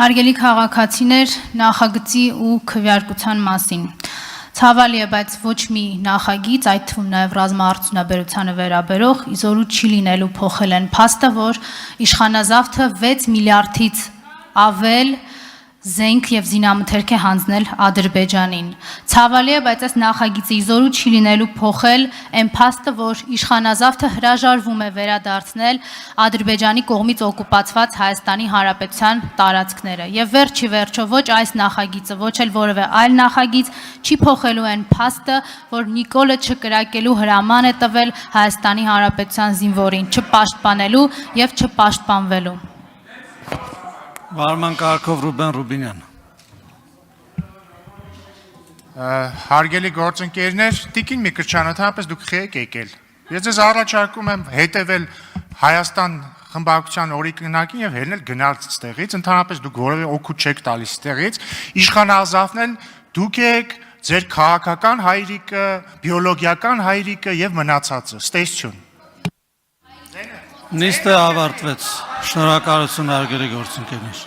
Հարգելի քաղաքացիներ, նախագծի ու քվեարկության մասին։ Ցավալի է, բայց ոչ մի նախագիծ, այդ թվում նաև ռազմաարդյունաբերությանը վերաբերող իզորու չի լինելու փոխել են փաստը, որ իշխանազավթը 6 միլիարդից ավել զենք եւ զինամթերք է հանձնել Ադրբեջանին։ Ցավալի է, բայց այս նախագիծը իզորու չի լինելու փոխել այն փաստը, որ իշխանազավթը հրաժարվում է վերադարձնել Ադրբեջանի կողմից օկուպացված Հայաստանի Հանրապետության տարածքները։ Եվ վերջի վերջո ոչ այս նախագիծը, ոչ էլ որևէ այլ նախագիծ չի փոխելու այն փաստը, որ Նիկոլը չկրակելու հրաման է տվել Հայաստանի Հանրապետության զինվորին, չպաշտպանելու եւ չպաշտպանվելու։ Վարման կարգով Ռուբեն Ռուբինյան։ Հարգելի գործընկերներ, Տիկին Միկրչյան, ընդհանրապես դուք խեք եկել։ Ես ձեզ առաջարկում եմ հետևել Հայաստան խմբակցության օրինակին եւ հելնել գնալ ստեղից, ընդհանրապես դուք որևէ օգուտ չեք տալիս ստեղից, իշխանազավթն դուք եք, ձեր քաղաքական հայրիկը, բիոլոգիական հայրիկը եւ մնացածը։ Ստեսություն։ Նիստը ավարտվեց։ Շնորհակալություն հարգելի գործընկերներ։